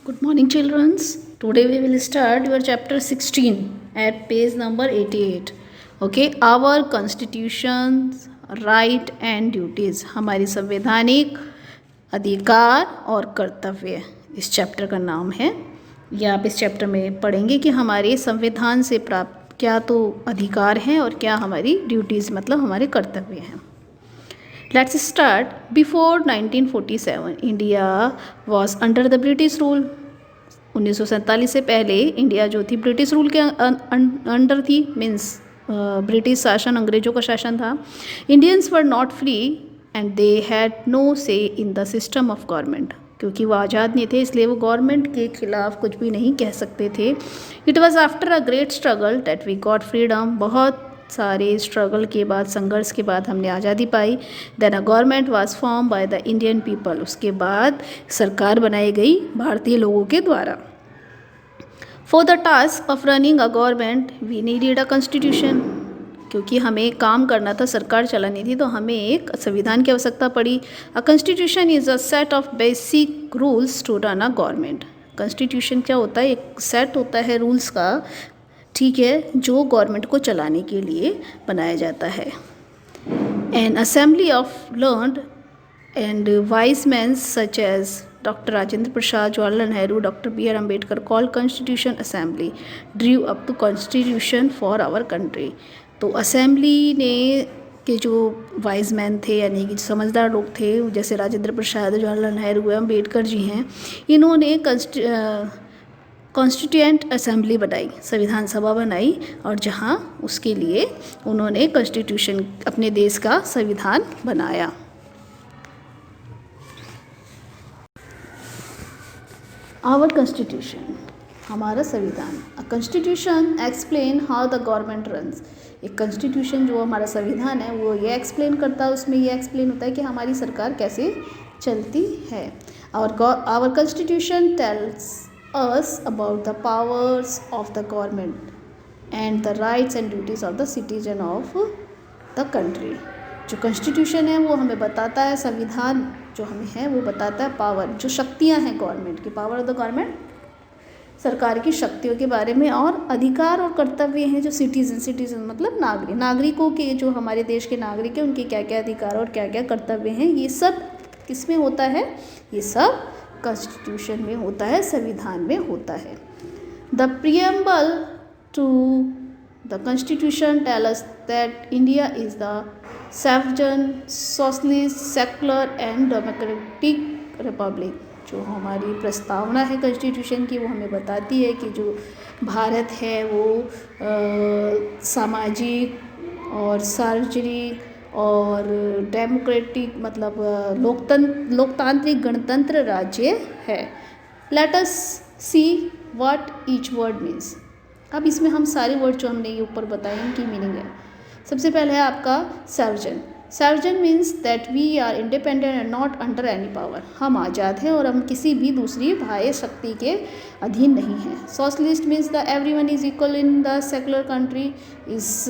Good morning, children. Today we will start your chapter 16 at page number 88. Okay, our constitutions, right and duties. हमारी संवैधानिक अधिकार और कर्तव्य इस चैप्टर का नाम है। ये आप इस चैप्टर में पढ़ेंगे कि हमारे संविधान से प्राप्त क्या तो अधिकार हैं और क्या हमारी ड्यूटीज़ मतलब हमारे कर्तव्य हैं। Let's start. Before 1947, India was under the British rule. 1947 से पहले इंडिया जो थी ब्रिटिश रूल के अंडर थी, मीन्स ब्रिटिश शासन, अंग्रेजों का शासन था। Indians were not free and they had no say in the system of government, क्योंकि वो आज़ाद नहीं थे इसलिए वो गवर्नमेंट के खिलाफ कुछ भी नहीं कह सकते थे। It was after a great struggle that we got freedom. बहुत सारे स्ट्रगल के बाद, संघर्ष के बाद हमने आज़ादी पाई। Then a government was form by the Indian people. उसके बाद सरकार बनाई गई भारतीय लोगों के द्वारा। For the task of running a government we needed a constitution. क्योंकि हमें काम करना था, सरकार चलानी थी, तो हमें एक संविधान की आवश्यकता पड़ी। A constitution is a set of basic rules to run a government. Constitution क्या होता है? एक सेट होता है रूल्स का, ठीक है, जो गवर्नमेंट को चलाने के लिए बनाया जाता है। An assembly of learned and wise man such as doctor Rajendra Prasad, Jawaharlal Nehru, doctor B.R. Ambedkar call constitution assembly drew up to constitution for our country. तो असेंबली ने के जो वाइज मैन थे, यानी कि समझदार लोग थे, जैसे राजेंद्र प्रसाद, जवाहरलाल नेहरू, अम्बेडकर जी हैं, इन्होंने कॉन्स्टिट्यूएंट असेंबली बनाई, संविधान सभा बनाई, और जहां उसके लिए उन्होंने कॉन्स्टिट्यूशन, अपने देश का संविधान बनाया। आवर कॉन्स्टिट्यूशन, हमारा संविधान। A constitution explain how the government runs. एक कॉन्स्टिट्यूशन जो हमारा संविधान है वो ये एक्सप्लेन करता है, उसमें ये एक्सप्लेन होता है कि हमारी सरकार कैसे चलती है। Our constitution tells us about the powers of the government and the rights and duties of the citizen of the country। जो कॉन्स्टिट्यूशन है वो हमें बताता है, संविधान जो हमें है वो बताता है पावर, जो शक्तियां हैं गवर्नमेंट की, पावर ऑफ द गवर्नमेंट, सरकार की शक्तियों के बारे में, और अधिकार और कर्तव्य हैं जो सिटीजन मतलब नागरिकों के, जो हमारे देश के नागरिक हैं, उनके क्या क्या अधिकार और क्या क्या कर्तव्य हैं, ये सब किस में होता है? ये सब कॉन्स्टिट्यूशन में होता है, संविधान में होता है। The preamble to the constitution tell us that India is the sovereign, socialist, secular and democratic republic. जो हमारी प्रस्तावना है कॉन्स्टिट्यूशन की, वो हमें बताती है कि जो भारत है वो सामाजिक और सार्वजनिक और डेमोक्रेटिक मतलब लोकतांत्रिक गणतंत्र राज्य है। Let us see what each word means. अब इसमें हम सारे वर्ड जो हमने ये ऊपर बताए इनकी मीनिंग है। सबसे पहले है आपका सर्वजन। सर्वजन means that we are independent and not under any power. हम आज़ाद हैं और हम किसी भी दूसरी बाह्य शक्ति के अधीन नहीं हैं। Socialist means the everyone is equal in the secular country. इस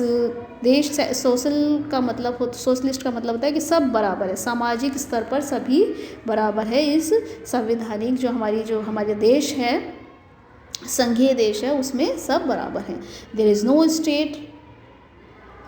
देश सोशल का मतलब सोशलिस्ट का मतलब होता है कि सब बराबर है, सामाजिक स्तर पर सभी बराबर है। इस संवैधानिक जो हमारे देश है, संघीय देश है, उसमें सब बराबर हैं। There is no state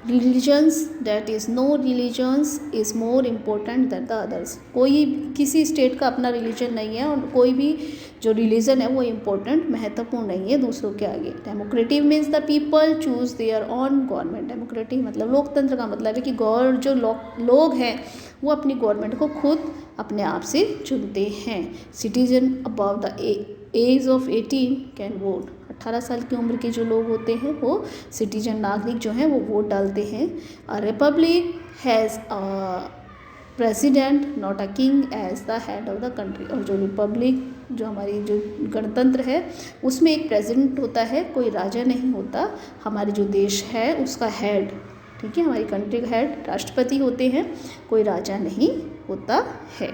religions, that is no religions is more important than the others. कोई किसी स्टेट का अपना रिलीजन नहीं है और कोई भी जो रिलीजन है वो इम्पोर्टेंट, महत्वपूर्ण नहीं है दूसरों के आगे। Democratic means the people choose there on government. Democratic मतलब लोकतंत्र का मतलब है कि जो लोग हैं वो अपनी गवर्नमेंट को खुद अपने आप से चुनते हैं। Citizen above the age of 18 can vote. 18 साल की उम्र के जो लोग होते हैं वो सिटीजन, नागरिक जो हैं वो वोट डालते हैं। A republic has a president not a king as the head of the country. और जो रिपब्लिक, जो हमारी जो गणतंत्र है, उसमें एक प्रेसिडेंट होता है, कोई राजा नहीं होता। हमारे जो देश है उसका हेड, ठीक है, हमारी कंट्री का हेड राष्ट्रपति होते हैं, कोई राजा नहीं होता है।